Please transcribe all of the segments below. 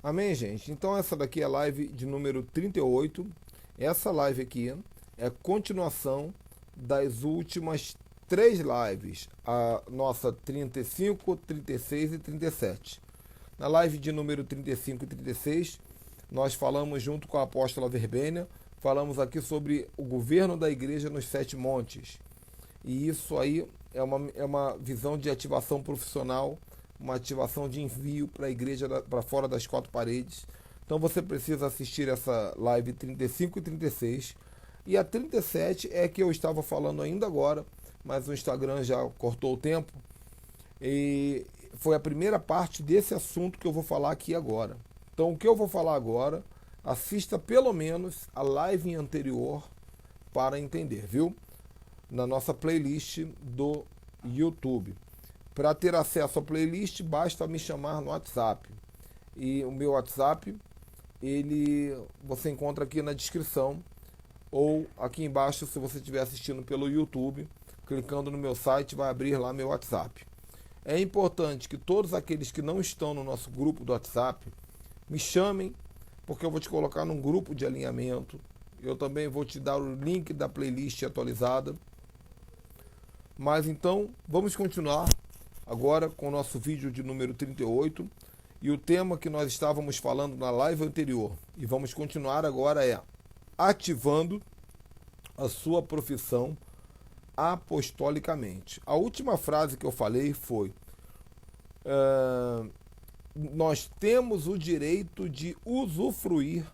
Amém, gente? Então essa daqui é a live de número 38. Essa live aqui é continuação das últimas três lives, a nossa 35, 36 e 37. Na live de número 35 e 36, nós falamos junto com a apóstola Verbênia, falamos aqui sobre o governo da igreja nos 7 montes. E isso aí é uma visão de ativação profissional, uma ativação de envio para a igreja, para fora das 4 paredes. Então você precisa assistir essa live 35 e 36. E a 37 é que eu estava falando ainda agora, mas o Instagram já cortou o tempo. E foi a primeira parte desse assunto que eu vou falar aqui agora. Então o que eu vou falar agora, assista pelo menos a live anterior para entender, viu? Na nossa playlist do YouTube. Para ter acesso à playlist, basta me chamar no WhatsApp. E o meu WhatsApp, você encontra aqui na descrição ou aqui embaixo se você estiver assistindo pelo YouTube, clicando no meu site, vai abrir lá meu WhatsApp. É importante que todos aqueles que não estão no nosso grupo do WhatsApp me chamem, porque eu vou te colocar num grupo de alinhamento. Eu também vou te dar o link da playlist atualizada. Mas então, vamos continuar agora com o nosso vídeo de número 38. E o tema que nós estávamos falando na live anterior, e vamos continuar agora, é ativando a sua profissão apostolicamente. A última frase que eu falei foi: nós temos o direito de usufruir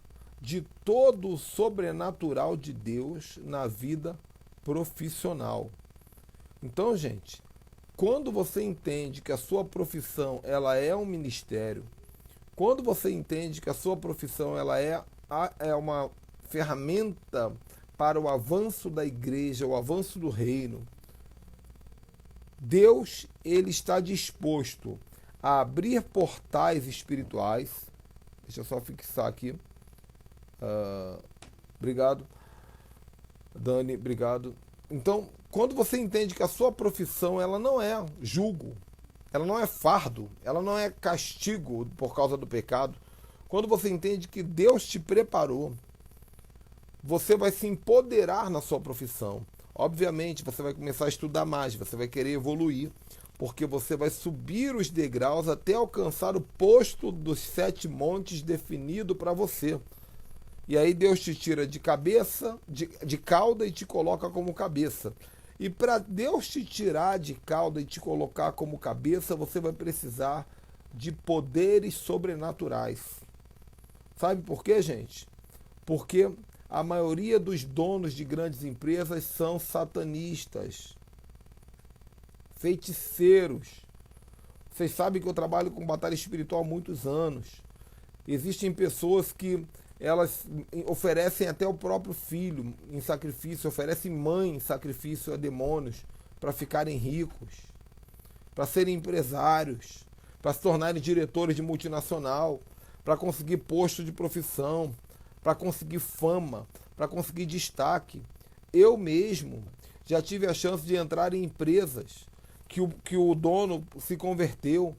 de todo o sobrenatural de Deus na vida profissional. Então, gente, quando você entende que a sua profissão ela é um ministério, quando você entende que a sua profissão ela é uma ferramenta para o avanço da igreja, o avanço do reino, Deus ele está disposto a abrir portais espirituais. Deixa eu só fixar aqui. Obrigado, Dani, obrigado. Então, quando você entende que a sua profissão ela não é jugo, ela não é fardo, ela não é castigo por causa do pecado, quando você entende que Deus te preparou, você vai se empoderar na sua profissão. Obviamente, você vai começar a estudar mais, você vai querer evoluir, porque você vai subir os degraus até alcançar o posto dos 7 montes definido para você. E aí Deus te tira de cabeça, de cauda e te coloca como cabeça. E para Deus te tirar de cauda e te colocar como cabeça, você vai precisar de poderes sobrenaturais. Sabe por quê, gente? Porque a maioria dos donos de grandes empresas são satanistas, feiticeiros. Vocês sabem que eu trabalho com batalha espiritual há muitos anos. Existem pessoas que elas oferecem até o próprio filho em sacrifício, oferecem mãe em sacrifício a demônios para ficarem ricos, para serem empresários, para se tornarem diretores de multinacional, para conseguir posto de profissão, para conseguir fama, para conseguir destaque. Eu mesmo já tive a chance de entrar em empresas que o dono se converteu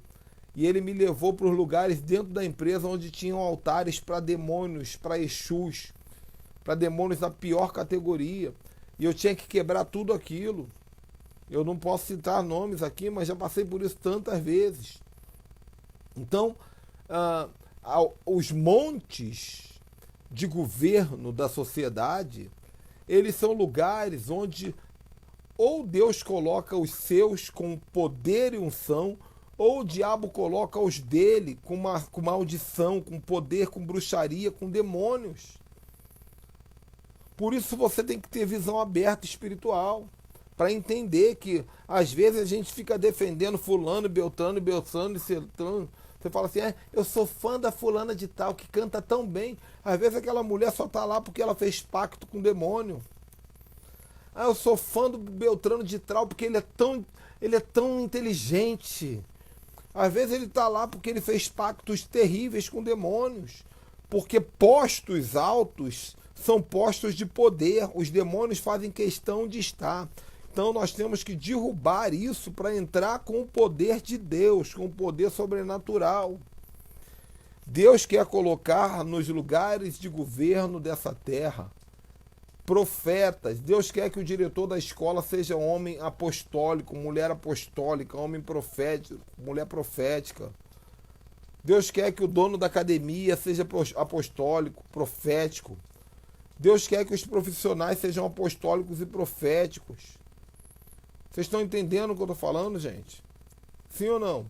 e ele me levou para os lugares dentro da empresa onde tinham altares para demônios, para Exus, para demônios da pior categoria. E eu tinha que quebrar tudo aquilo. Eu não posso citar nomes aqui, mas já passei por isso tantas vezes. Então, os montes de governo da sociedade, eles são lugares onde ou Deus coloca os seus com poder e unção, ou o diabo coloca os dele com maldição, com poder, com bruxaria, com demônios. Por isso você tem que ter visão aberta espiritual, para entender que às vezes a gente fica defendendo fulano, beltrano e ciclano. Você fala assim, eu sou fã da fulana de tal, que canta tão bem. Às vezes aquela mulher só está lá porque ela fez pacto com o demônio. Eu sou fã do Beltrano de tal porque ele é tão inteligente. Às vezes ele está lá porque ele fez pactos terríveis com demônios. Porque postos altos são postos de poder. Os demônios fazem questão de estar. Então nós temos que derrubar isso para entrar com o poder de Deus, com o poder sobrenatural. Deus quer colocar nos lugares de governo dessa terra profetas. Deus quer que o diretor da escola seja homem apostólico, mulher apostólica, homem profético, mulher profética. Deus quer que o dono da academia seja apostólico, profético. Deus quer que os profissionais sejam apostólicos e proféticos. Vocês estão entendendo o que eu estou falando, gente? Sim ou não?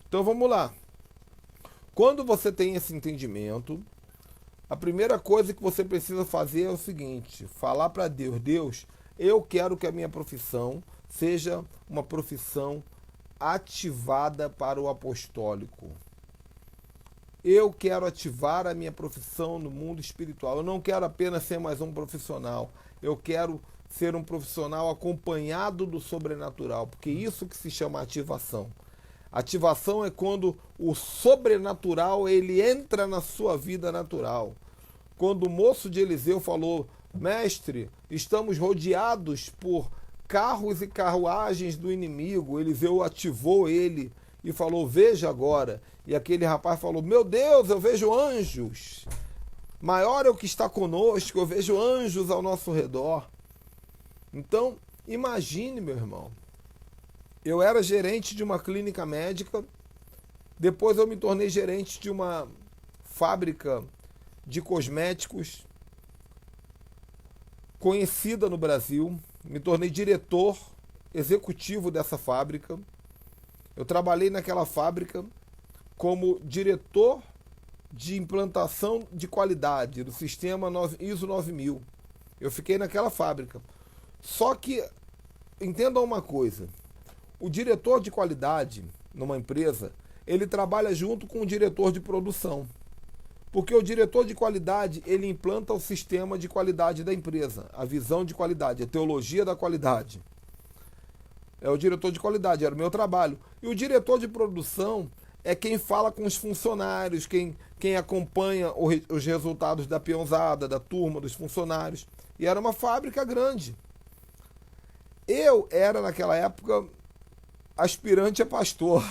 Então vamos lá. Quando você tem esse entendimento, a primeira coisa que você precisa fazer é o seguinte: falar para Deus: Deus, eu quero que a minha profissão seja uma profissão ativada para o apostólico. Eu quero ativar a minha profissão no mundo espiritual. Eu não quero apenas ser mais um profissional. Eu quero ser um profissional acompanhado do sobrenatural, porque isso que se chama ativação. Ativação é quando o sobrenatural ele entra na sua vida natural. Quando o moço de Eliseu falou: mestre, estamos rodeados por carros e carruagens do inimigo. Eliseu ativou ele e falou: veja agora. E aquele rapaz falou: meu Deus, eu vejo anjos. Maior é o que está conosco, eu vejo anjos ao nosso redor. Então, imagine, meu irmão. Eu era gerente de uma clínica médica, depois eu me tornei gerente de uma fábrica de cosméticos conhecida no Brasil, me tornei diretor executivo dessa fábrica. Eu trabalhei naquela fábrica como diretor de implantação de qualidade do sistema ISO 9000. Eu fiquei naquela fábrica. Só que, entendam uma coisa, o diretor de qualidade numa empresa, ele trabalha junto com o diretor de produção. Porque o diretor de qualidade, ele implanta o sistema de qualidade da empresa, a visão de qualidade, a teologia da qualidade. É o diretor de qualidade, era o meu trabalho. E o diretor de produção é quem fala com os funcionários, quem acompanha os resultados da peãozada, da turma, dos funcionários. E era uma fábrica grande. Eu era, naquela época, aspirante a pastor.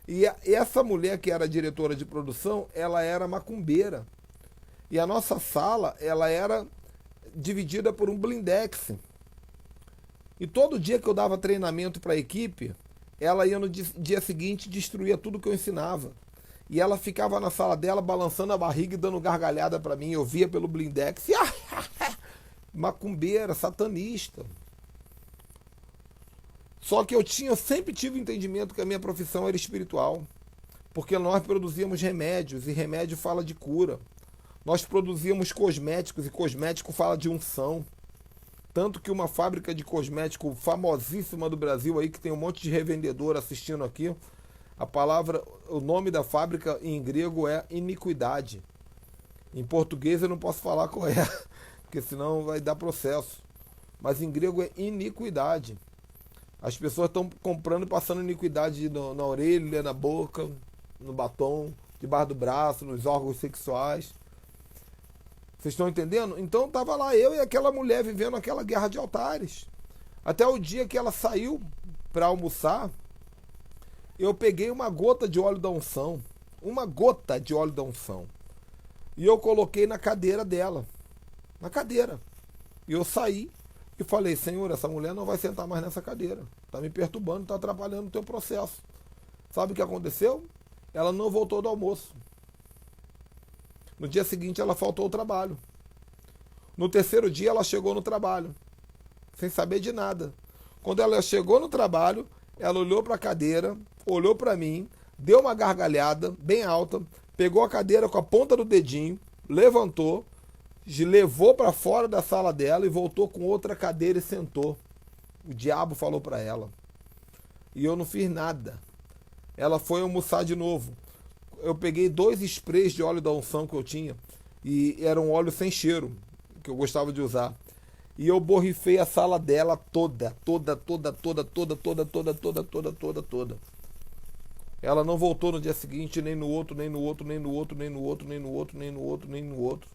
E essa mulher que era diretora de produção, ela era macumbeira. E a nossa sala, ela era dividida por um blindex. E todo dia que eu dava treinamento para a equipe, ela ia no dia seguinte e destruía tudo que eu ensinava. E ela ficava na sala dela balançando a barriga e dando gargalhada para mim. Eu via pelo blindex. Macumbeira, satanista. Só que eu sempre tive o entendimento que a minha profissão era espiritual. Porque nós produzíamos remédios, e remédio fala de cura. Nós produzíamos cosméticos, e cosmético fala de unção. Tanto que uma fábrica de cosmético famosíssima do Brasil, aí que tem um monte de revendedor assistindo aqui, o nome da fábrica em grego é iniquidade. Em português eu não posso falar qual é, porque senão vai dar processo. Mas em grego é iniquidade. As pessoas estão comprando e passando iniquidade na orelha, na boca, no batom, debaixo do braço, nos órgãos sexuais. Vocês estão entendendo? Então estava lá eu e aquela mulher vivendo aquela guerra de altares. Até o dia que ela saiu para almoçar, eu peguei uma gota de óleo da unção. Uma gota de óleo da unção. E eu coloquei na cadeira dela. Na cadeira. E eu saí. E falei: Senhor, essa mulher não vai sentar mais nessa cadeira. Está me perturbando, está atrapalhando o teu processo. Sabe o que aconteceu? Ela não voltou do almoço. No dia seguinte ela faltou ao trabalho. No terceiro dia ela chegou no trabalho, sem saber de nada. Quando ela chegou no trabalho, ela olhou para a cadeira, olhou para mim, deu uma gargalhada bem alta, pegou a cadeira com a ponta do dedinho, levantou, levou para fora da sala dela e voltou com outra cadeira e sentou. O diabo falou para ela. E eu não fiz nada. Ela foi almoçar de novo. Eu peguei 2 sprays de óleo da unção que eu tinha. E era um óleo sem cheiro, que eu gostava de usar. E eu borrifei a sala dela toda. Ela não voltou no dia seguinte, nem no outro, nem no outro, nem no outro, nem no outro, nem no outro, nem no outro, nem no outro.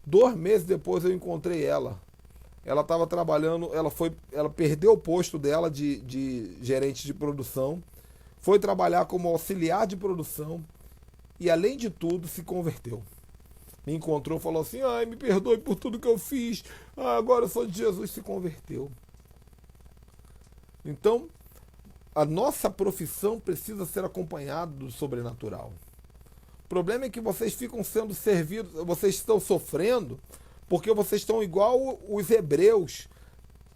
2 meses depois eu encontrei ela. Ela estava trabalhando, ela perdeu o posto dela de gerente de produção, foi trabalhar como auxiliar de produção e, além de tudo, se converteu. Me encontrou, falou assim, ai, me perdoe por tudo que eu fiz, agora eu sou de Jesus, se converteu. Então, a nossa profissão precisa ser acompanhada do sobrenatural. O problema é que vocês ficam sendo servidos, vocês estão sofrendo, porque vocês estão igual os hebreus,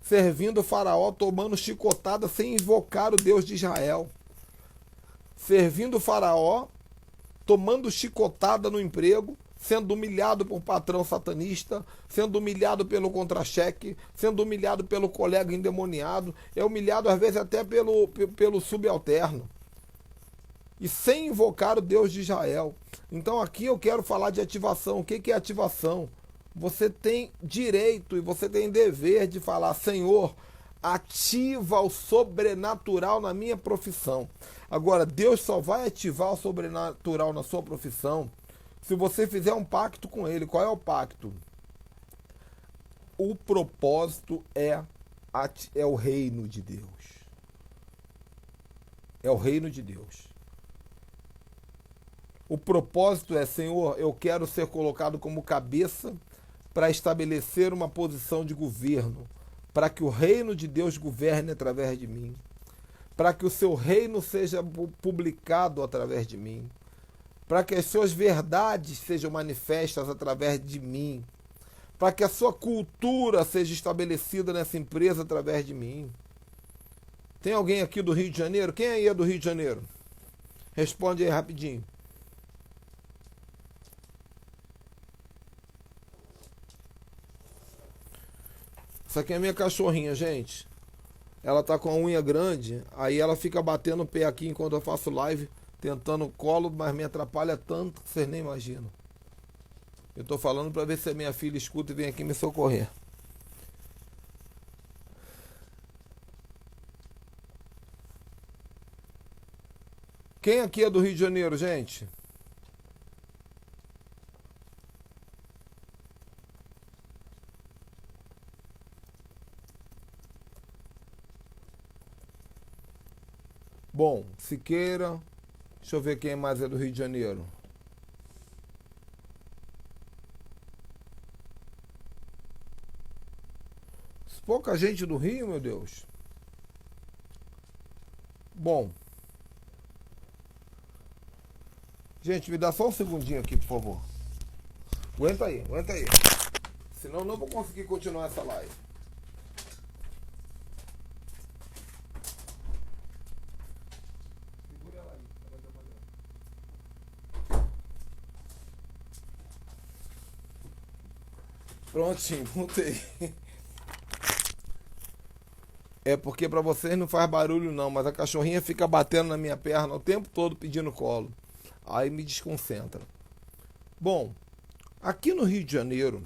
servindo o faraó, tomando chicotada sem invocar o Deus de Israel. Servindo o faraó, tomando chicotada no emprego, sendo humilhado por patrão satanista, sendo humilhado pelo contra-cheque, sendo humilhado pelo colega endemoniado, é humilhado às vezes até pelo subalterno. E sem invocar o Deus de Israel. Então aqui eu quero falar de ativação. O que é ativação? Você tem direito e você tem dever de falar, Senhor, ativa o sobrenatural na minha profissão. Agora, Deus só vai ativar o sobrenatural na sua profissão se você fizer um pacto com Ele. Qual é o pacto? O propósito é o reino de Deus. É o reino de Deus. O propósito é, Senhor, eu quero ser colocado como cabeça para estabelecer uma posição de governo, para que o reino de Deus governe através de mim, para que o seu reino seja publicado através de mim, para que as suas verdades sejam manifestas através de mim, para que a sua cultura seja estabelecida nessa empresa através de mim. Tem alguém aqui do Rio de Janeiro? Quem aí é do Rio de Janeiro? Responde aí rapidinho. Essa aqui é a minha cachorrinha, gente. Ela tá com a unha grande, aí ela fica batendo o pé aqui enquanto eu faço live, tentando colo, mas me atrapalha tanto que vocês nem imaginam. Eu tô falando para ver se a minha filha escuta e vem aqui me socorrer. Quem aqui é do Rio de Janeiro, gente? Bom, Siqueira. Deixa eu ver quem mais é do Rio de Janeiro. Pouca gente do Rio, meu Deus. Bom. Gente, me dá só um segundinho aqui, por favor. Aguenta aí, aguenta aí. Senão eu não vou conseguir continuar essa live. Prontinho, voltei. É porque pra vocês não faz barulho não, mas a cachorrinha fica batendo na minha perna o tempo todo pedindo colo. Aí me desconcentra. Bom, aqui no Rio de Janeiro,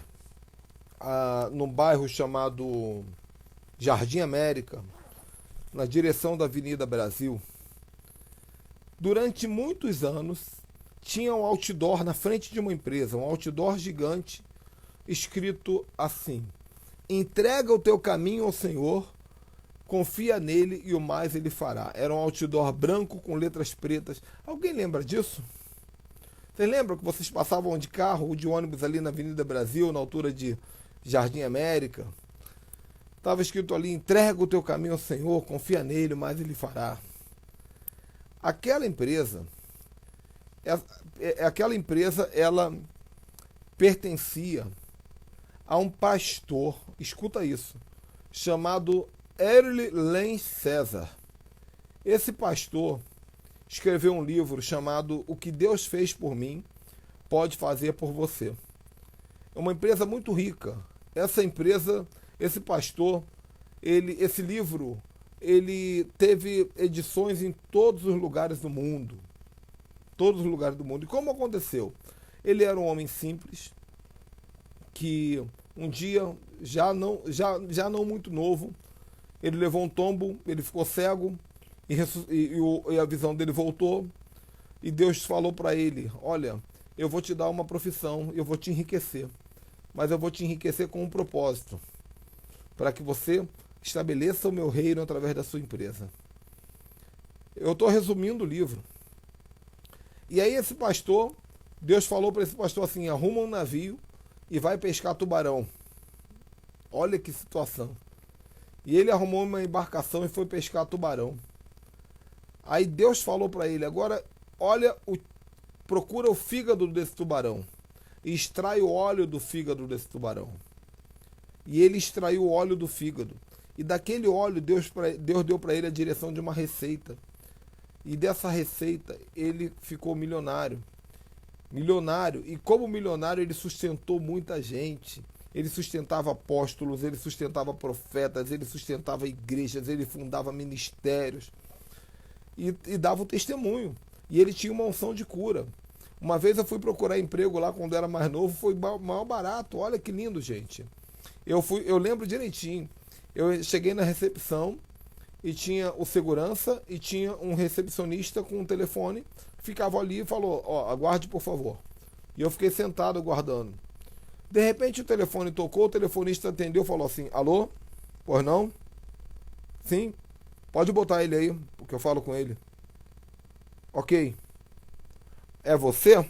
num bairro chamado Jardim América, na direção da Avenida Brasil, durante muitos anos tinha um outdoor na frente de uma empresa, um outdoor gigante, escrito assim: entrega o teu caminho ao Senhor, confia nele e o mais ele fará. Era um outdoor branco com letras pretas. Alguém lembra disso? Vocês lembram que vocês passavam de carro ou de ônibus ali na Avenida Brasil, na altura de Jardim América? Estava escrito ali: entrega o teu caminho ao Senhor, confia nele, o mais ele fará. Aquela empresa, ela pertencia a um pastor, escuta isso, chamado Erle Len César. Esse pastor escreveu um livro chamado O que Deus fez por mim, pode fazer por você. É uma empresa muito rica. Essa empresa, esse pastor, esse livro, ele teve edições em todos os lugares do mundo. Todos os lugares do mundo. E como aconteceu? Ele era um homem simples, que um dia, já não muito novo, ele levou um tombo, ele ficou cego e a visão dele voltou. E Deus falou para ele: olha, eu vou te dar uma profissão, eu vou te enriquecer, mas eu vou te enriquecer com um propósito, para que você estabeleça o meu reino através da sua empresa. Eu estou resumindo o livro. E aí esse pastor, Deus falou para esse pastor assim, arruma um navio e vai pescar tubarão. Olha que situação. E ele arrumou uma embarcação e foi pescar tubarão. Aí Deus falou para ele, agora procura o fígado desse tubarão e extrai o óleo do fígado desse tubarão. E ele extraiu o óleo do fígado. E daquele óleo Deus deu para ele a direção de uma receita. E dessa receita ele ficou milionário. Milionário. E como milionário ele sustentou muita gente. Ele sustentava apóstolos, ele sustentava profetas, ele sustentava igrejas, ele fundava ministérios. E dava o testemunho. E ele tinha uma unção de cura. Uma vez eu fui procurar emprego lá quando era mais novo, foi mal barato. Olha que lindo, gente. Eu lembro direitinho. Eu cheguei na recepção e tinha o segurança e tinha um recepcionista com um telefone. Ficava ali e falou, aguarde por favor. E eu fiquei sentado aguardando. De repente o telefone tocou, o telefonista atendeu e falou assim, alô? Pois não? Sim? Pode botar ele aí, porque eu falo com ele. Ok. É você?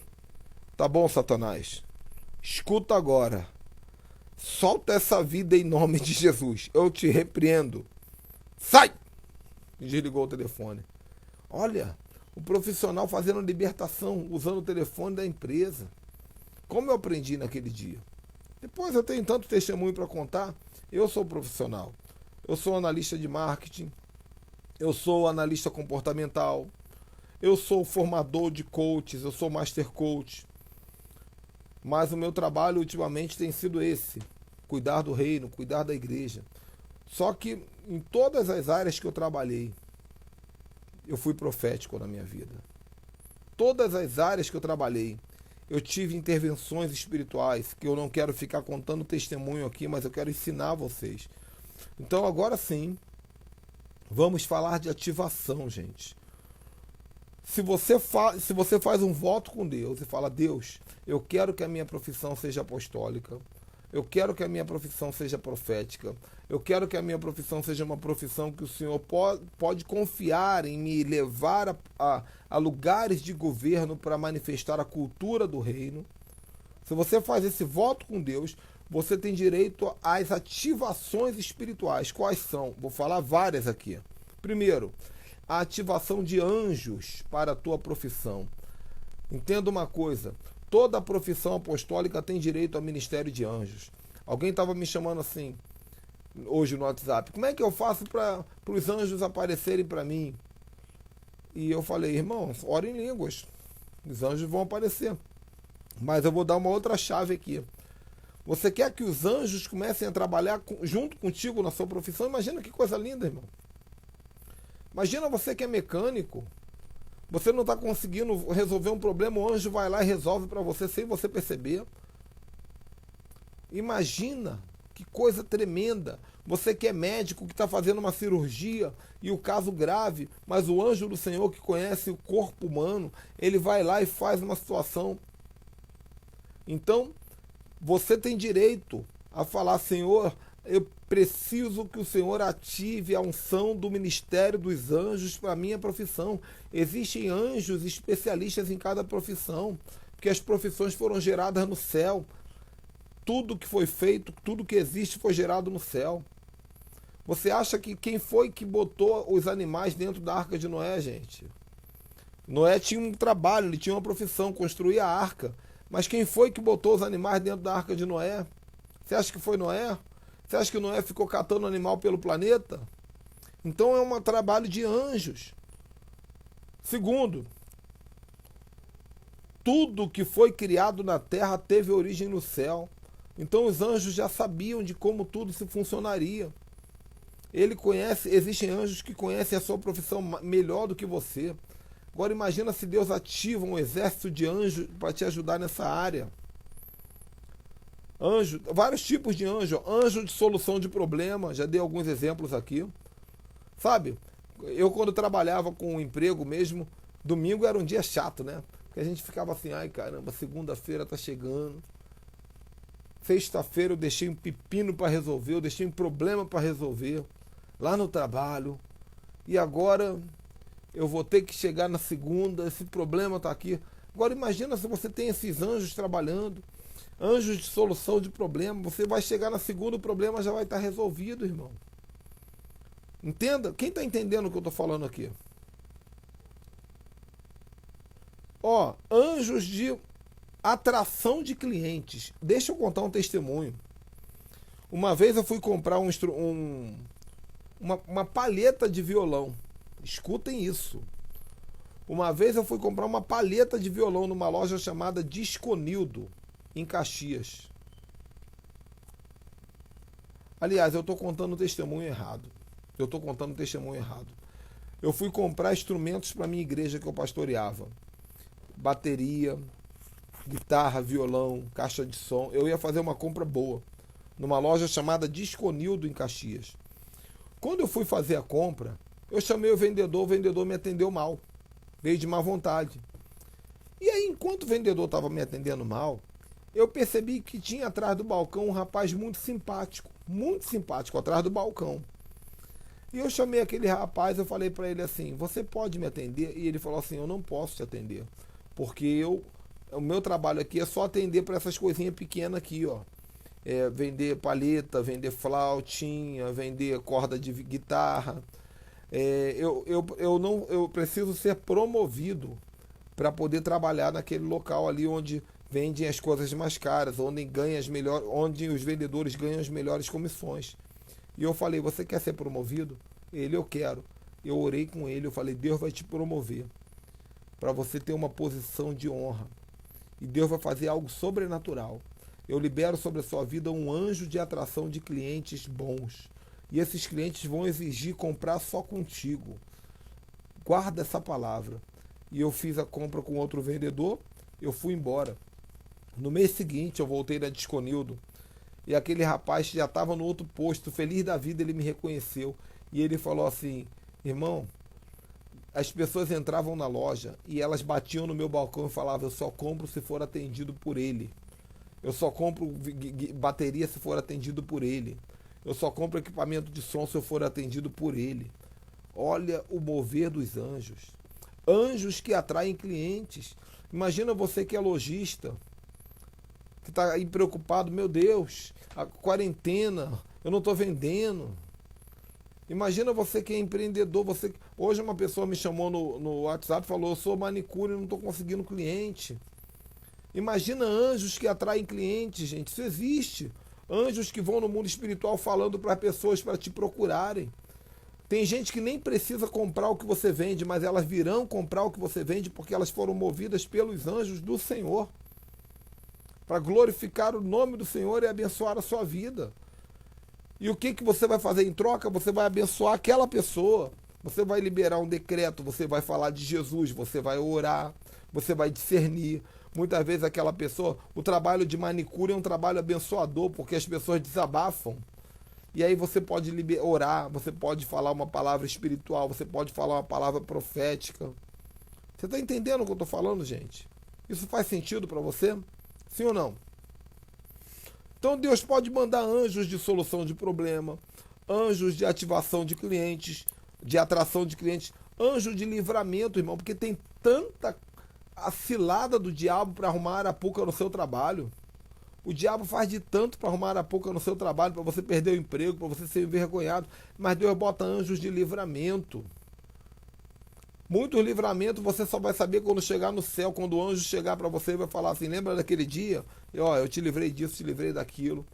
Tá bom, Satanás. Escuta agora. Solta essa vida em nome de Jesus. Eu te repreendo. Sai! E desligou o telefone. Olha, o profissional fazendo libertação, usando o telefone da empresa. Como eu aprendi naquele dia. Depois eu tenho tanto testemunho para contar. Eu sou profissional. Eu sou analista de marketing. Eu sou analista comportamental. Eu sou formador de coaches. Eu sou master coach. Mas o meu trabalho ultimamente tem sido esse. Cuidar do reino, cuidar da igreja. Só que em todas as áreas que eu trabalhei, eu fui profético na minha vida. Todas as áreas que eu trabalhei, eu tive intervenções espirituais, que eu não quero ficar contando testemunho aqui, mas eu quero ensinar vocês. Então agora sim, vamos falar de ativação, gente. Se você faz um voto com Deus e fala, Deus, eu quero que a minha profissão seja apostólica, eu quero que a minha profissão seja profética, eu quero que a minha profissão seja uma profissão que o Senhor pode confiar em me levar a lugares de governo para manifestar a cultura do reino. Se você faz esse voto com Deus, você tem direito às ativações espirituais. Quais são? Vou falar várias aqui. Primeiro, a ativação de anjos para a tua profissão. Entenda uma coisa, toda profissão apostólica tem direito ao ministério de anjos. Alguém estava me chamando assim, hoje no WhatsApp, como é que eu faço para os anjos aparecerem para mim? E eu falei, irmãos, ora em línguas, os anjos vão aparecer. Mas eu vou dar uma outra chave aqui. Você quer que os anjos comecem a trabalhar junto contigo na sua profissão? Imagina que coisa linda, irmão. Imagina você que é mecânico, você não está conseguindo resolver um problema, o anjo vai lá e resolve para você sem você perceber. Imagina que coisa tremenda. Você que é médico, que está fazendo uma cirurgia e o caso grave, mas o anjo do Senhor que conhece o corpo humano, ele vai lá e faz uma situação. Então, você tem direito a falar, Senhor, eu preciso que o Senhor ative a unção do ministério dos anjos para a minha profissão. Existem anjos especialistas em cada profissão, porque as profissões foram geradas no céu. Tudo que foi feito, tudo que existe foi gerado no céu. Você acha que quem foi que botou os animais dentro da arca de Noé, gente? Noé tinha um trabalho, ele tinha uma profissão, construía a arca. Mas quem foi que botou os animais dentro da arca de Noé? Você acha que foi Noé? Você acha que Noé ficou catando animal pelo planeta? Então é um trabalho de anjos. Segundo, tudo que foi criado na terra teve origem no céu. Então os anjos já sabiam de como tudo se funcionaria. Existem anjos que conhecem a sua profissão melhor do que você. Agora imagina se Deus ativa um exército de anjos para te ajudar nessa área. Anjo, vários tipos de anjo. Anjo de solução de problema, já dei alguns exemplos aqui. Sabe, eu quando trabalhava com um emprego mesmo, domingo era um dia chato, né? Porque a gente ficava assim, ai caramba, segunda-feira tá chegando. Sexta-feira eu deixei um pepino para resolver, eu deixei um problema para resolver lá no trabalho. E agora eu vou ter que chegar na segunda, esse problema está aqui. Agora imagina se você tem esses anjos trabalhando, anjos de solução de problema, você vai chegar na segunda, o problema já vai estar resolvido, irmão. Entenda? Quem está entendendo o que eu estou falando aqui? Ó, anjos de atração de clientes. Deixa eu contar um testemunho. Uma vez eu fui comprar uma palheta de violão. Escutem isso. Uma vez eu fui comprar uma palheta de violão numa loja chamada Disconildo, em Caxias. Aliás, eu estou contando o testemunho errado. Eu fui comprar instrumentos para minha igreja que eu pastoreava. Bateria, guitarra, violão, caixa de som. Eu ia fazer uma compra boa numa loja chamada Disconildo, em Caxias. Quando eu fui fazer a compra, eu chamei o vendedor me atendeu mal. Veio de má vontade. E aí, enquanto o vendedor estava me atendendo mal, eu percebi que tinha atrás do balcão um rapaz muito simpático atrás do balcão. E eu chamei aquele rapaz, eu falei para ele assim, você pode me atender? E ele falou assim, eu não posso te atender, porque o meu trabalho aqui é só atender para essas coisinhas pequenas aqui, ó. Vender palheta, vender flautinha, vender corda de guitarra. Eu preciso ser promovido para poder trabalhar naquele local ali onde vendem as coisas mais caras, onde os vendedores ganham as melhores comissões. E eu falei, você quer ser promovido? Ele, eu quero. Eu orei com ele, eu falei, Deus vai te promover para você ter uma posição de honra. E Deus vai fazer algo sobrenatural. Eu libero sobre a sua vida um anjo de atração de clientes bons. E esses clientes vão exigir comprar só contigo. Guarda essa palavra. E eu fiz a compra com outro vendedor, eu fui embora. No mês seguinte, eu voltei na Disconildo. E aquele rapaz já estava no outro posto, feliz da vida, ele me reconheceu. E ele falou assim, irmão, as pessoas entravam na loja e elas batiam no meu balcão e falavam, eu só compro se for atendido por ele. Eu só compro bateria se for atendido por ele. Eu só compro equipamento de som se eu for atendido por ele. Olha o mover dos anjos. Anjos que atraem clientes. Imagina você que é lojista, que está aí preocupado, meu Deus, a quarentena, eu não estou vendendo. Imagina você que é empreendedor. Hoje uma pessoa me chamou no WhatsApp e falou, eu sou manicure e não estou conseguindo cliente. Imagina anjos que atraem clientes, gente. Isso existe. Anjos que vão no mundo espiritual falando para pessoas para te procurarem. Tem gente que nem precisa comprar o que você vende, mas elas virão comprar o que você vende porque elas foram movidas pelos anjos do Senhor. Para glorificar o nome do Senhor e abençoar a sua vida. E o que você vai fazer em troca? Você vai abençoar aquela pessoa. Você vai liberar um decreto, você vai falar de Jesus, você vai orar, você vai discernir. Muitas vezes aquela pessoa, o trabalho de manicure é um trabalho abençoador, porque as pessoas desabafam. E aí você pode orar, você pode falar uma palavra espiritual, você pode falar uma palavra profética. Você está entendendo o que eu estou falando, gente? Isso faz sentido para você? Sim ou não? Então Deus pode mandar anjos de solução de problema, anjos de ativação de clientes, de atração de clientes, anjo de livramento, irmão, porque tem tanta a cilada do diabo para arrumar arapuca no seu trabalho. O diabo faz de tanto para arrumar arapuca no seu trabalho, para você perder o emprego, para você ser envergonhado, mas Deus bota anjos de livramento. Muitos livramentos você só vai saber quando chegar no céu, quando o anjo chegar para você e vai falar assim, lembra daquele dia? Eu te livrei disso, te livrei daquilo.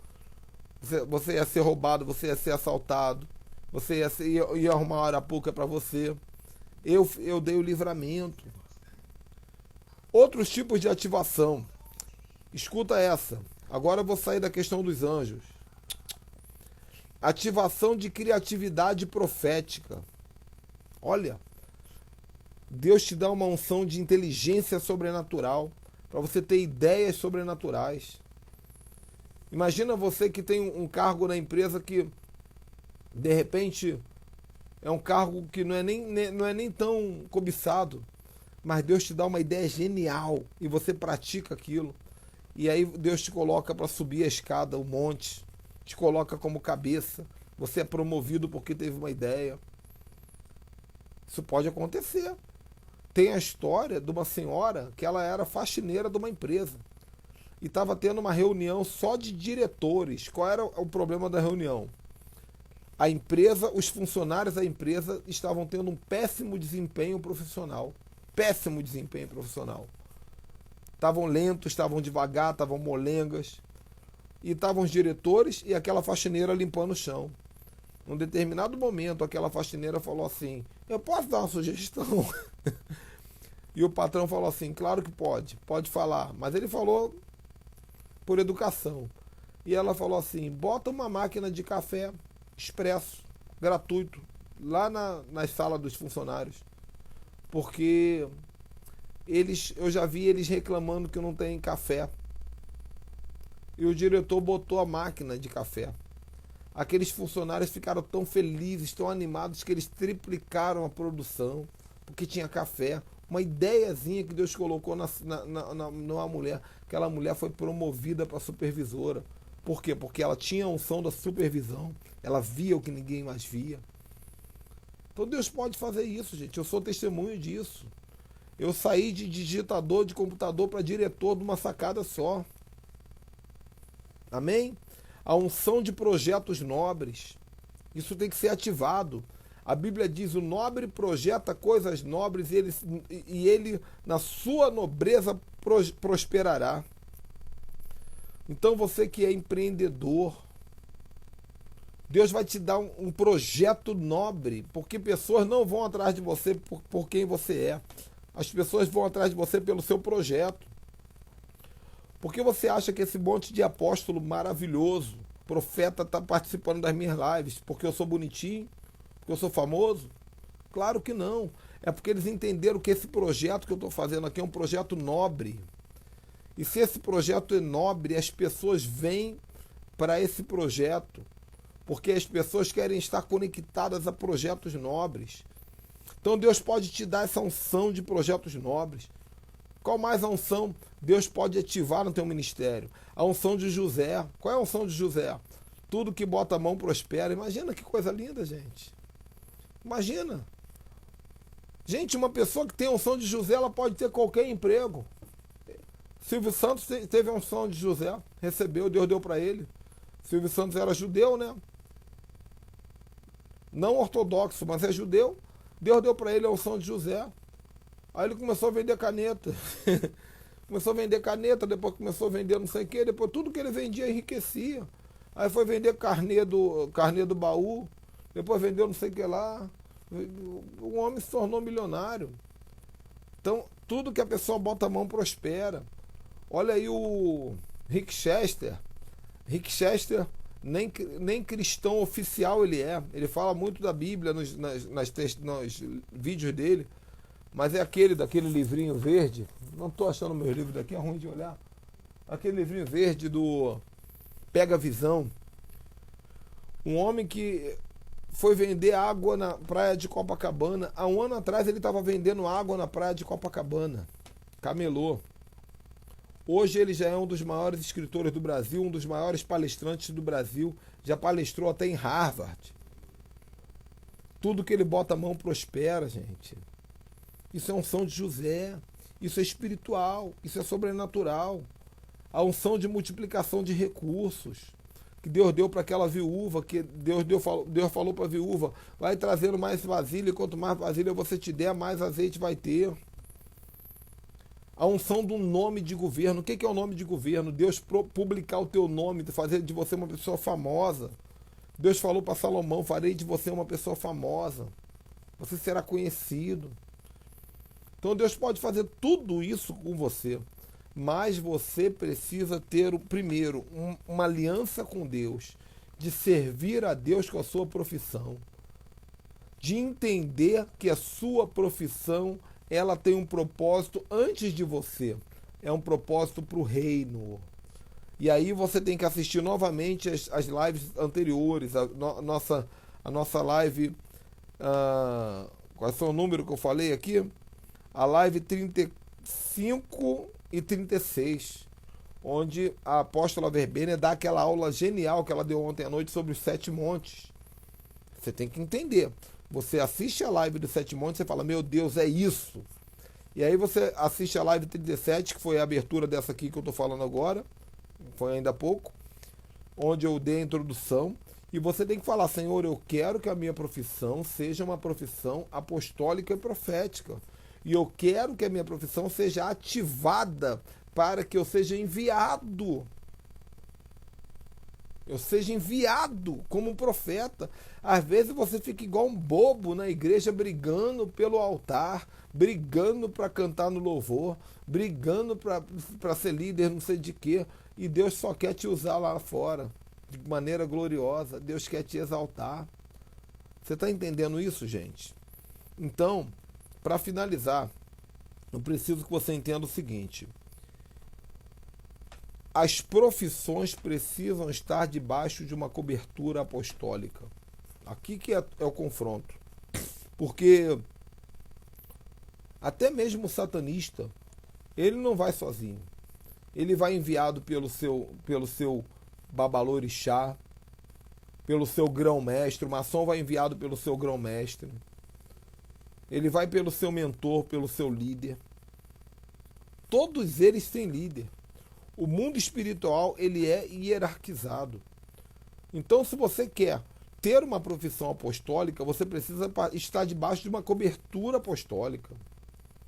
Você ia ser roubado, você ia ser assaltado, você ia arrumar uma arapuca para você. Eu dei o livramento. Outros tipos de ativação. Escuta essa. Agora eu vou sair da questão dos anjos. Ativação de criatividade profética. Olha, Deus te dá uma unção de inteligência sobrenatural para você ter ideias sobrenaturais. Imagina você que tem um cargo na empresa que, de repente, é um cargo que não é nem tão cobiçado, mas Deus te dá uma ideia genial e você pratica aquilo. E aí Deus te coloca para subir a escada, o monte, te coloca como cabeça. Você é promovido porque teve uma ideia. Isso pode acontecer. Tem a história de uma senhora que ela era faxineira de uma empresa e estava tendo uma reunião só de diretores. Qual era o problema da reunião? A empresa, os funcionários da empresa estavam tendo um péssimo desempenho profissional. Péssimo desempenho profissional. Estavam lentos, estavam devagar, estavam molengas. E estavam os diretores e aquela faxineira limpando o chão. Num determinado momento, aquela faxineira falou assim: eu posso dar uma sugestão? E o patrão falou assim: claro que pode falar. Mas ele falou por educação. E ela falou assim: bota uma máquina de café expresso, gratuito, lá na sala dos funcionários. Porque eu já vi eles reclamando que não tem café. E o diretor botou a máquina de café. Aqueles funcionários ficaram tão felizes, tão animados, que eles triplicaram a produção, porque tinha café. Uma ideiazinha que Deus colocou numa mulher. Aquela mulher foi promovida para supervisora. Por quê? Porque ela tinha a unção da supervisão. Ela via o que ninguém mais via. Então Deus pode fazer isso, gente. Eu sou testemunho disso. Eu saí de digitador de computador para diretor de uma sacada só. Amém? A unção de projetos nobres. Isso tem que ser ativado. A Bíblia diz: o nobre projeta coisas nobres e ele na sua nobreza prosperará. Então você que é empreendedor, Deus vai te dar um projeto nobre, porque pessoas não vão atrás de você por quem você é. As pessoas vão atrás de você pelo seu projeto. Por que você acha que esse monte de apóstolo maravilhoso, profeta, está participando das minhas lives? Porque eu sou bonitinho? Porque eu sou famoso? Claro que não. É porque eles entenderam que esse projeto que eu estou fazendo aqui é um projeto nobre. E se esse projeto é nobre, as pessoas vêm para esse projeto. Porque as pessoas querem estar conectadas a projetos nobres. Então Deus pode te dar essa unção de projetos nobres. Qual mais a unção Deus pode ativar no teu ministério? A unção de José. Qual é a unção de José? Tudo que bota a mão prospera. Imagina que coisa linda, gente. Imagina. Gente, uma pessoa que tem a unção de José, ela pode ter qualquer emprego. Silvio Santos teve a unção de José. Recebeu, Deus deu para ele. Silvio Santos era judeu, né? Não ortodoxo, mas é judeu. Deus deu para ele a unção de José. Aí ele começou a vender caneta. Começou a vender caneta, depois começou a vender não sei o quê, depois tudo que ele vendia enriquecia. Aí foi vender carnê do baú, depois vendeu não sei o que lá. O homem se tornou milionário. Então, tudo que a pessoa bota a mão prospera. Olha aí o Rick Chester. Rick Chester, nem cristão oficial ele é. Ele fala muito da Bíblia nos vídeos dele. Mas é daquele livrinho verde. Não estou achando meu livro daqui, é ruim de olhar. Aquele livrinho verde do Pega a Visão. Um homem que foi vender água na praia de Copacabana. Há um ano atrás ele estava vendendo água na praia de Copacabana. Camelô. Hoje ele já é um dos maiores escritores do Brasil, um dos maiores palestrantes do Brasil. Já palestrou até em Harvard. Tudo que ele bota a mão prospera, gente. Isso é unção de José, isso é espiritual, isso é sobrenatural. A unção de multiplicação de recursos que Deus deu para aquela viúva, que Deus falou para a viúva: vai trazendo mais vasilha, e quanto mais vasilha você te der, mais azeite vai ter. A unção do nome de governo. O que é o nome de governo? Deus publicar o teu nome, fazer de você uma pessoa famosa. Deus falou para Salomão: farei de você uma pessoa famosa. Você será conhecido. Então Deus pode fazer tudo isso com você, mas você precisa ter, primeiro, uma aliança com Deus, de servir a Deus com a sua profissão, de entender que a sua profissão ela tem um propósito antes de você, é um propósito para o reino. E aí você tem que assistir novamente as lives anteriores, a nossa live, qual é o número que eu falei aqui? A live 35 e 36, onde a apóstola Verbênia dá aquela aula genial que ela deu ontem à noite sobre os 7 montes. Você tem que entender. Você assiste a live do Sete Montes e fala, meu Deus, é isso. E aí você assiste a live 37, que foi a abertura dessa aqui que eu estou falando agora, foi ainda há pouco, onde eu dei a introdução. E você tem que falar, Senhor, eu quero que a minha profissão seja uma profissão apostólica e profética. E eu quero que a minha profissão seja ativada para que eu seja enviado. Eu seja enviado como profeta. Às vezes você fica igual um bobo na igreja, brigando pelo altar, brigando para cantar no louvor, brigando para ser líder, não sei de quê. E Deus só quer te usar lá fora, de maneira gloriosa. Deus quer te exaltar. Você está entendendo isso, gente? Então, para finalizar, eu preciso que você entenda o seguinte. As profissões precisam estar debaixo de uma cobertura apostólica. Aqui que é o confronto. Porque até mesmo o satanista, ele não vai sozinho. Ele vai enviado pelo seu babalorixá, pelo seu grão-mestre. O maçom vai enviado pelo seu grão-mestre. Ele vai pelo seu mentor, pelo seu líder. Todos eles têm líder. O mundo espiritual, ele é hierarquizado. Então, se você quer ter uma profissão apostólica, você precisa estar debaixo de uma cobertura apostólica.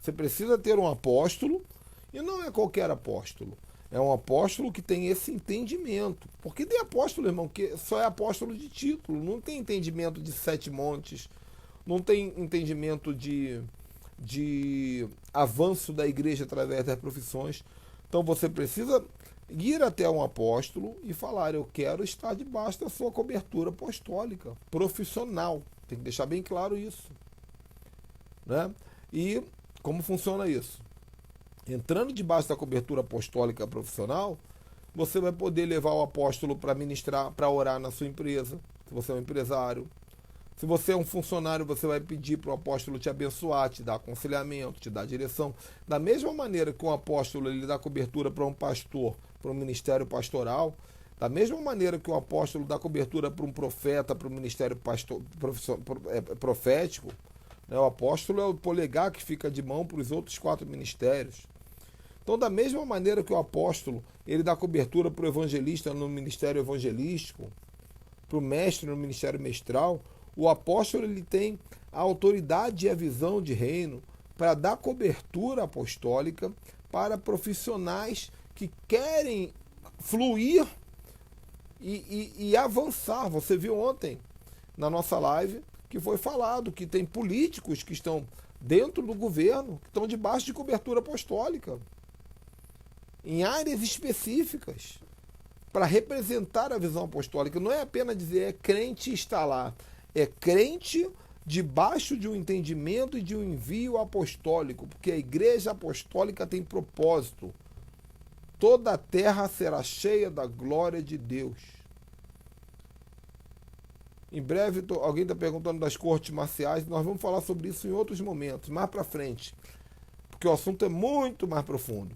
Você precisa ter um apóstolo, e não é qualquer apóstolo. É um apóstolo que tem esse entendimento. Porque tem apóstolo, irmão, que só é apóstolo de título, não tem entendimento de 7 montes, não tem entendimento de avanço da igreja através das profissões. Então você precisa ir até um apóstolo e falar, eu quero estar debaixo da sua cobertura apostólica, profissional. Tem que deixar bem claro isso. Né? E como funciona isso? Entrando debaixo da cobertura apostólica profissional, você vai poder levar o apóstolo para ministrar, para orar na sua empresa, se você é um empresário. Se você é um funcionário, você vai pedir para o apóstolo te abençoar, te dar aconselhamento, te dar direção. Da mesma maneira que um apóstolo ele dá cobertura para um pastor, para um ministério pastoral, da mesma maneira que o apóstolo dá cobertura para um profeta, para um ministério profético, né? O apóstolo é o polegar que fica de mão para os outros 4 ministérios. Então, da mesma maneira que o apóstolo ele dá cobertura para o evangelista no ministério evangelístico, para o mestre no ministério mestral, o apóstolo ele tem a autoridade e a visão de reino para dar cobertura apostólica para profissionais que querem fluir e avançar. Você viu ontem na nossa live que foi falado que tem políticos que estão dentro do governo, que estão debaixo de cobertura apostólica, em áreas específicas, para representar a visão apostólica. Não é apenas dizer é crente e está lá. É crente debaixo de um entendimento e de um envio apostólico, porque a igreja apostólica tem propósito. Toda a terra será cheia da glória de Deus. Em breve, alguém está perguntando das cortes marciais, nós vamos falar sobre isso em outros momentos, mais para frente, porque o assunto é muito mais profundo.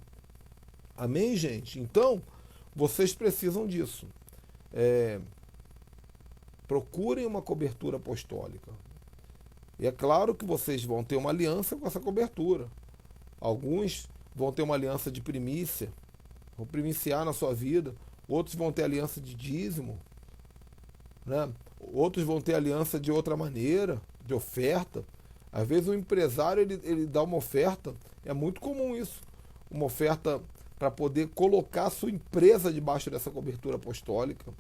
Amém, gente? Então, vocês precisam disso. Procurem uma cobertura apostólica. E é claro que vocês vão ter uma aliança com essa cobertura. Alguns vão ter uma aliança de primícia, vão primiciar na sua vida. Outros vão ter aliança de dízimo, né? Outros vão ter aliança de outra maneira, de oferta. Às vezes o empresário ele dá uma oferta, é muito comum isso. Uma oferta para poder colocar a sua empresa debaixo dessa cobertura apostólica.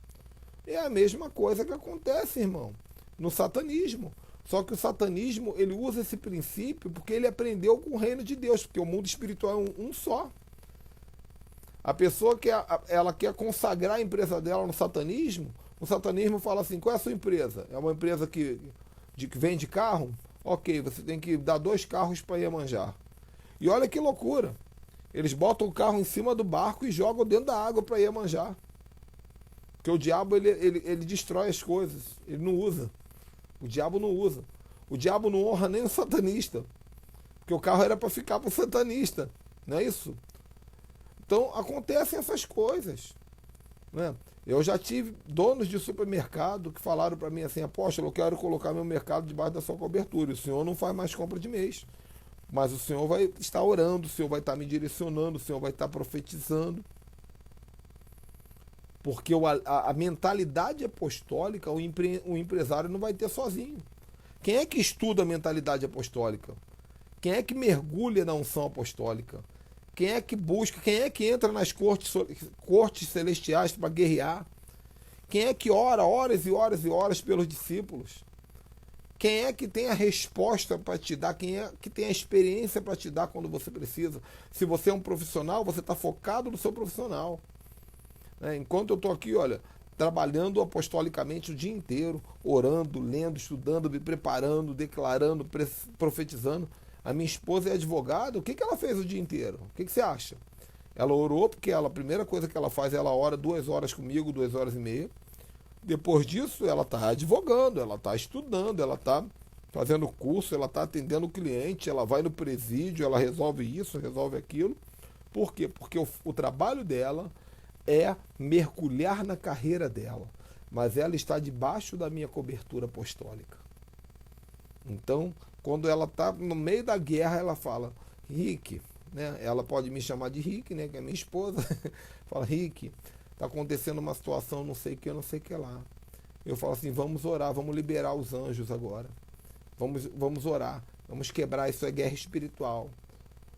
É a mesma coisa que acontece, irmão, no satanismo. Só que o satanismo, ele usa esse princípio porque ele aprendeu com o reino de Deus, porque o mundo espiritual é um só. A pessoa que ela quer consagrar a empresa dela no satanismo, o satanismo fala assim, qual é a sua empresa? É uma empresa que vende carro? Ok, você tem que dar 2 carros para Iemanjá. E olha que loucura. Eles botam o carro em cima do barco e jogam dentro da água para Iemanjá. Porque o diabo ele destrói as coisas, ele não usa. O diabo não usa. O diabo não honra nem o satanista. Porque o carro era para ficar para o satanista. Não é isso? Então acontecem essas coisas. Né? Eu já tive donos de supermercado que falaram para mim assim: apóstolo, eu quero colocar meu mercado debaixo da sua cobertura. O senhor não faz mais compra de mês, mas o senhor vai estar orando, o senhor vai estar me direcionando, o senhor vai estar profetizando. Porque a mentalidade apostólica o empresário não vai ter sozinho. Quem é que estuda a mentalidade apostólica? Quem é que mergulha na unção apostólica? Quem é que busca? Quem é que entra nas cortes celestiais para guerrear? Quem é que ora horas e horas e horas pelos discípulos? Quem é que tem a resposta para te dar? Quem é que tem a experiência para te dar quando você precisa? Se você é um profissional, você está focado no seu profissional. Enquanto eu estou aqui, olha, trabalhando apostolicamente o dia inteiro, orando, lendo, estudando, me preparando, declarando, profetizando. A minha esposa é advogada, o que ela fez o dia inteiro? O que você acha? Ela orou, porque a primeira coisa que ela faz, ela ora 2 horas comigo, 2 horas e meia. Depois disso, ela está advogando, ela está estudando, ela está fazendo curso, ela está atendendo o cliente, ela vai no presídio, ela resolve isso, resolve aquilo. Por quê? Porque o trabalho dela é mergulhar na carreira dela, mas ela está debaixo da minha cobertura apostólica. Então, quando ela está no meio da guerra, ela fala: Rick, né? Ela pode me chamar de Rick, né? Que é minha esposa. Fala: Rick, está acontecendo uma situação, não sei o que, não sei o que lá. Eu falo assim: vamos orar, vamos liberar os anjos agora. Vamos orar, vamos quebrar, isso é guerra espiritual.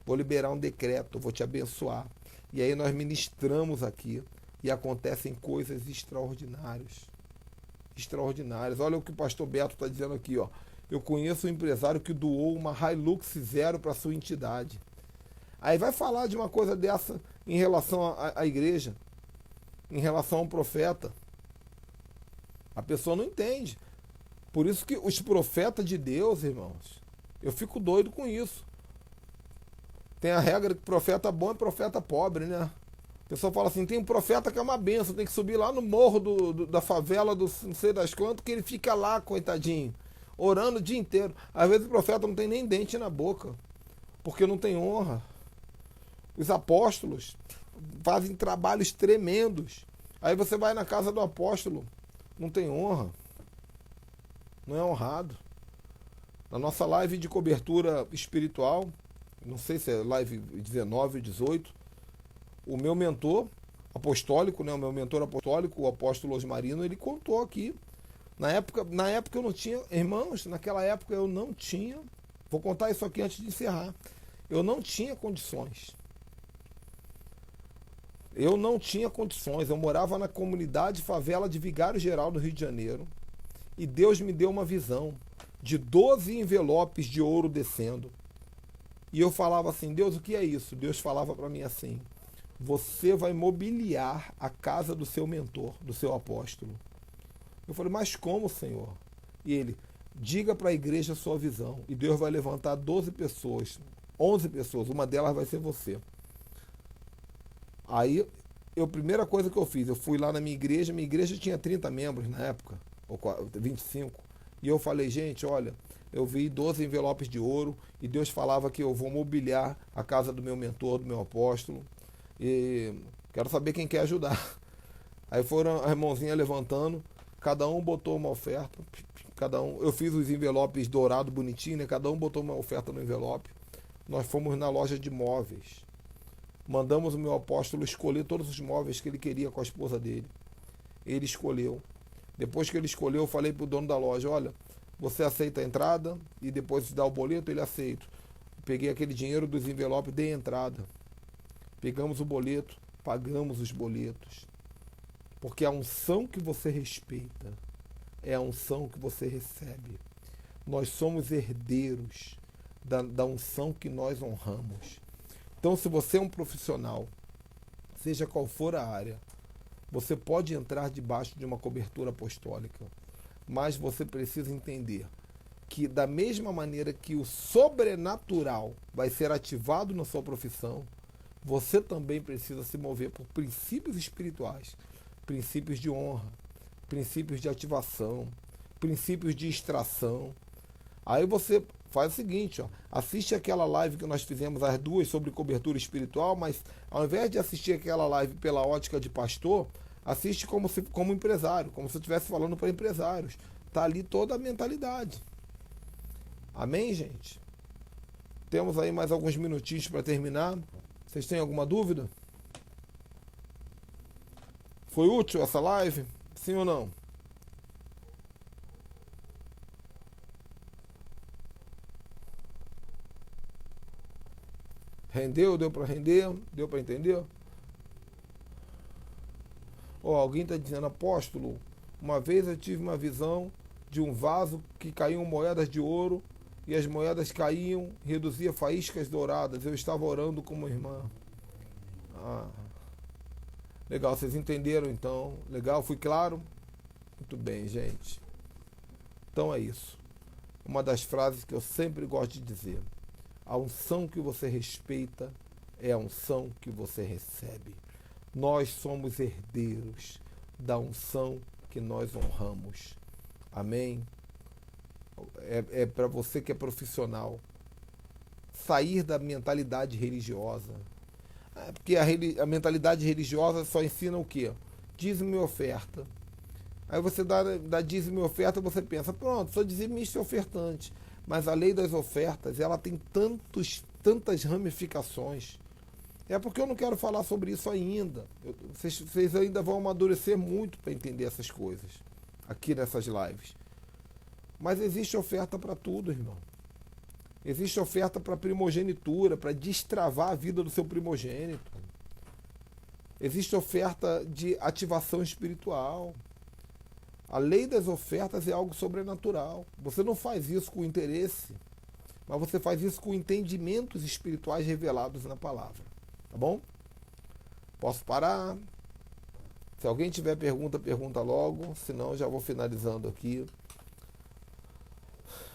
Vou liberar um decreto, vou te abençoar. E aí nós ministramos aqui e acontecem coisas extraordinárias. Extraordinárias. Olha o que o pastor Beto está dizendo aqui, ó. Eu conheço um empresário que doou uma Hilux Zero para sua entidade. Aí vai falar de uma coisa dessa em relação à igreja, em relação a um profeta. A pessoa não entende. Por isso que os profetas de Deus, irmãos, eu fico doido com isso. Tem a regra que profeta bom é profeta pobre, né? A pessoa fala assim: tem um profeta que é uma benção, tem que subir lá no morro da favela, do não sei das quantas, que ele fica lá, coitadinho, orando o dia inteiro. Às vezes o profeta não tem nem dente na boca, porque não tem honra. Os apóstolos fazem trabalhos tremendos. Aí você vai na casa do apóstolo, não tem honra, não é honrado. Na nossa live de cobertura espiritual, não sei se é live 19 ou 18, o meu mentor apostólico, né, o meu mentor apostólico, o apóstolo Osmarino, ele contou aqui. Na época eu não tinha, irmãos, naquela época eu não tinha, vou contar isso aqui antes de encerrar, eu não tinha condições. Eu não tinha condições, eu morava na comunidade favela de Vigário Geral, no Rio de Janeiro, e Deus me deu uma visão de 12 envelopes de ouro descendo. E eu falava assim: Deus, o que é isso? Deus falava para mim assim: você vai mobiliar a casa do seu mentor, do seu apóstolo. Eu falei: mas como, Senhor? E ele: diga para a igreja a sua visão, e Deus vai levantar 12 pessoas, 11 pessoas, uma delas vai ser você. Aí, a primeira coisa que eu fiz, eu fui lá na minha igreja tinha 30 membros na época, ou 25, e eu falei: gente, olha, eu vi 12 envelopes de ouro, e Deus falava que eu vou mobiliar a casa do meu mentor, do meu apóstolo, e quero saber quem quer ajudar. Aí foram a irmãozinha levantando, cada um botou uma oferta, eu fiz os envelopes dourados, bonitinho, né? Cada um botou uma oferta no envelope. Nós fomos na loja de móveis. Mandamos o meu apóstolo escolher todos os móveis que ele queria com a esposa dele. Ele escolheu. Depois que ele escolheu, eu falei para o dono da loja: olha, você aceita a entrada e depois dá o boleto? Ele aceita. Peguei aquele dinheiro dos envelopes, dei a entrada. Pegamos o boleto, pagamos os boletos. Porque a unção que você respeita é a unção que você recebe. Nós somos herdeiros da unção que nós honramos. Então, se você é um profissional, seja qual for a área, você pode entrar debaixo de uma cobertura apostólica, mas você precisa entender que, da mesma maneira que o sobrenatural vai ser ativado na sua profissão, você também precisa se mover por princípios espirituais, princípios de honra, princípios de ativação, princípios de extração. Aí você faz o seguinte, ó, assiste aquela live que nós fizemos as duas sobre cobertura espiritual, mas ao invés de assistir aquela live pela ótica de pastor, Assiste como empresário, como se eu estivesse falando para empresários. Está ali toda a mentalidade. Amém, gente? Temos aí mais alguns minutinhos para terminar. Vocês têm alguma dúvida? Foi útil essa live? Sim ou não? Rendeu? Deu para render? Deu para entender? Alguém está dizendo, apóstolo, uma vez eu tive uma visão de um vaso que caíam moedas de ouro e as moedas caíam, reduzia faíscas douradas. Eu estava orando como irmã. Legal, vocês entenderam então? Legal, fui claro? Muito bem, gente. Então é isso. Uma das frases que eu sempre gosto de dizer. A unção que você respeita é a unção que você recebe. Nós somos herdeiros da unção que nós honramos. Amém? É para você que é profissional. Sair da mentalidade religiosa. Porque a mentalidade religiosa só ensina o quê? Dízimo e oferta. Aí você dá dízimo e oferta, você pensa, pronto, sou dizimista e ofertante. Mas a lei das ofertas, ela tem tantas ramificações. É porque eu não quero falar sobre isso ainda. Vocês ainda vão amadurecer muito para entender essas coisas aqui nessas lives. Mas existe oferta para tudo, irmão. Existe oferta para primogenitura, para destravar a vida do seu primogênito. Existe oferta de ativação espiritual. A lei das ofertas é algo sobrenatural. Você não faz isso com interesse, mas você faz isso com entendimentos espirituais revelados na palavra. Tá bom? Posso parar? Se alguém tiver pergunta, pergunta logo. Senão, já vou finalizando aqui.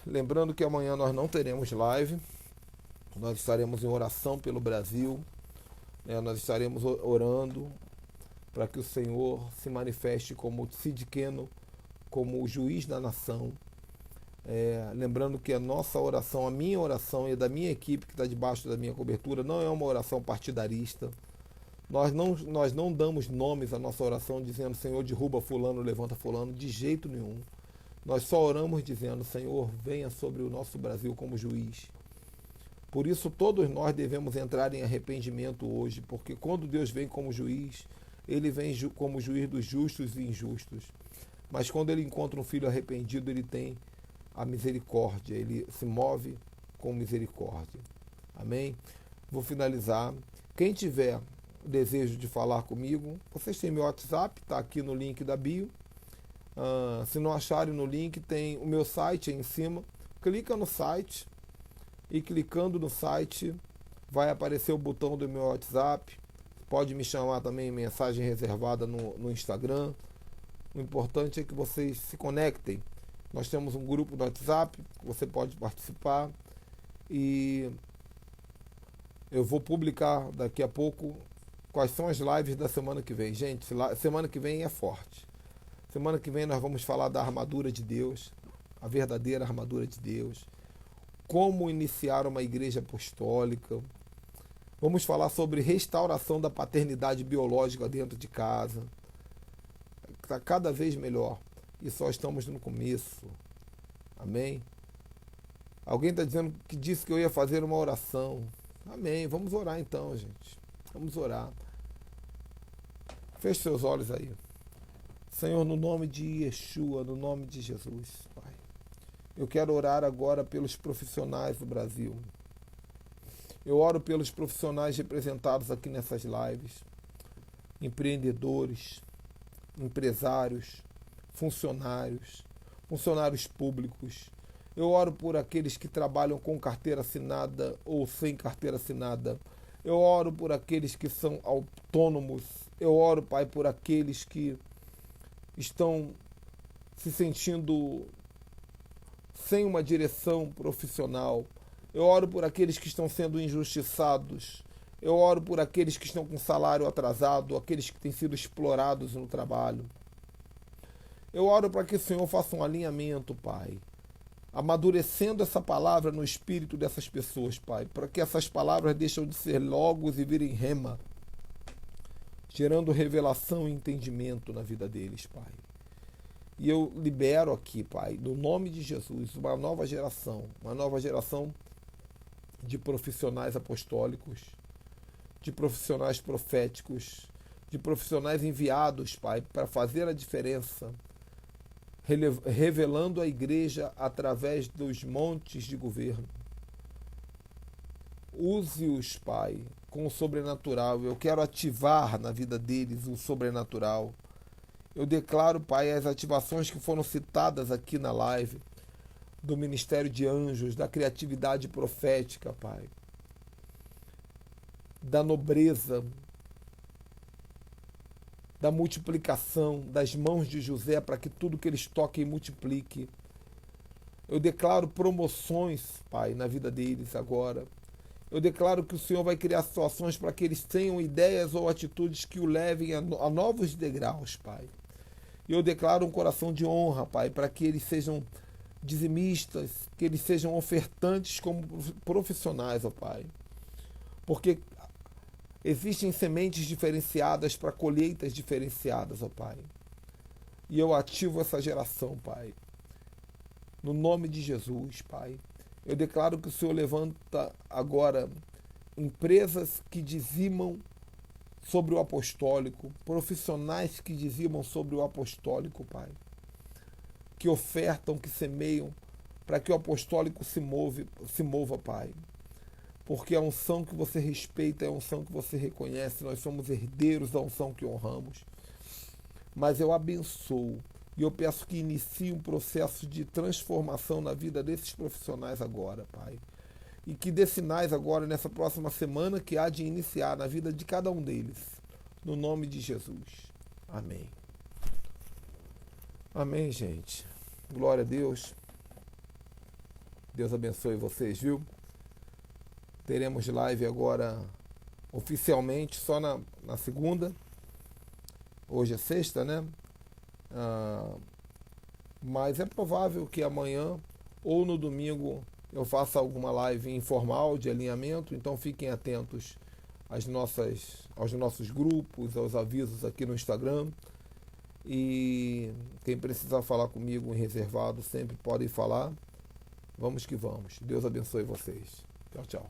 Lembrando que amanhã nós não teremos live. Nós estaremos em oração pelo Brasil. Nós estaremos orando para que o Senhor se manifeste como Tsidkenu, como o juiz da nação. Lembrando que a nossa oração, a minha oração e da minha equipe que está debaixo da minha cobertura, não é uma oração partidarista. Nós não damos nomes à nossa oração dizendo, Senhor, derruba fulano, levanta fulano, de jeito nenhum. Nós só oramos dizendo, Senhor, venha sobre o nosso Brasil como juiz. Por isso todos nós devemos entrar em arrependimento hoje, porque quando Deus vem como juiz, Ele vem como juiz dos justos e injustos. Mas quando Ele encontra um filho arrependido, Ele tem a misericórdia, Ele se move com misericórdia. Amém? Vou finalizar. Quem tiver o desejo de falar comigo, vocês têm meu WhatsApp, está aqui no link da bio. Se não acharem no link, tem o meu site aí em cima. Clica no site e clicando no site vai aparecer o botão do meu WhatsApp. Pode me chamar também em mensagem reservada no Instagram. O importante é que vocês se conectem. Nós temos um grupo no WhatsApp, você pode participar. E eu vou publicar daqui a pouco quais são as lives da semana que vem. Gente, semana que vem é forte. Semana que vem nós vamos falar da armadura de Deus, a verdadeira armadura de Deus. Como iniciar uma igreja apostólica. Vamos falar sobre restauração da paternidade biológica dentro de casa. Está cada vez melhor. E só estamos no começo. Amém? Alguém está dizendo que disse que eu ia fazer uma oração. Amém. Vamos orar então, gente. Vamos orar. Feche seus olhos aí. Senhor, no nome de Yeshua, no nome de Jesus, Pai. Eu quero orar agora pelos profissionais do Brasil. Eu oro pelos profissionais representados aqui nessas lives. Empreendedores, empresários, funcionários públicos. Eu oro por aqueles que trabalham com carteira assinada ou sem carteira assinada. Eu oro por aqueles que são autônomos. Eu oro, Pai, por aqueles que estão se sentindo sem uma direção profissional. Eu oro por aqueles que estão sendo injustiçados. Eu oro por aqueles que estão com salário atrasado, aqueles que têm sido explorados no trabalho. Eu oro para que o Senhor faça um alinhamento, Pai, amadurecendo essa palavra no espírito dessas pessoas, Pai, para que essas palavras deixem de ser logos e virem rema. gerando revelação e entendimento na vida deles, Pai. E eu libero aqui, Pai, no nome de Jesus, uma nova geração de profissionais apostólicos, de profissionais proféticos, de profissionais enviados, Pai, para fazer a diferença, revelando a igreja através dos montes de governo. Use-os, Pai, com o sobrenatural. Eu quero ativar na vida deles o sobrenatural. Eu declaro, Pai, as ativações que foram citadas aqui na live, do ministério de anjos, da criatividade profética, Pai, da nobreza, da multiplicação, das mãos de José, para que tudo que eles toquem multiplique. Eu declaro promoções, Pai, na vida deles agora. Eu declaro que o Senhor vai criar situações para que eles tenham ideias ou atitudes que o levem a novos degraus, Pai. E eu declaro um coração de honra, Pai, para que eles sejam dizimistas, que eles sejam ofertantes como profissionais, ó Pai. Porque existem sementes diferenciadas para colheitas diferenciadas, ó Pai. E eu ativo essa geração, Pai. No nome de Jesus, Pai. Eu declaro que o Senhor levanta agora empresas que dizimam sobre o apostólico, profissionais que dizimam sobre o apostólico, Pai. Que ofertam, que semeiam, para que o apostólico se mova, Pai. Porque a unção que você respeita é a unção que você reconhece, nós somos herdeiros da unção que honramos. Mas eu abençoo e eu peço que inicie um processo de transformação na vida desses profissionais agora, Pai. E que dê sinais agora, nessa próxima semana, que há de iniciar na vida de cada um deles. No nome de Jesus. Amém. Amém, gente. Glória a Deus. Deus abençoe vocês, viu? Teremos live agora oficialmente só na segunda. Hoje é sexta, né? Mas é provável que amanhã ou no domingo eu faça alguma live informal de alinhamento, então fiquem atentos aos nossos grupos, aos avisos aqui no Instagram. E quem precisar falar comigo em reservado sempre podem falar. Vamos que vamos. Deus abençoe vocês. Tchau, tchau.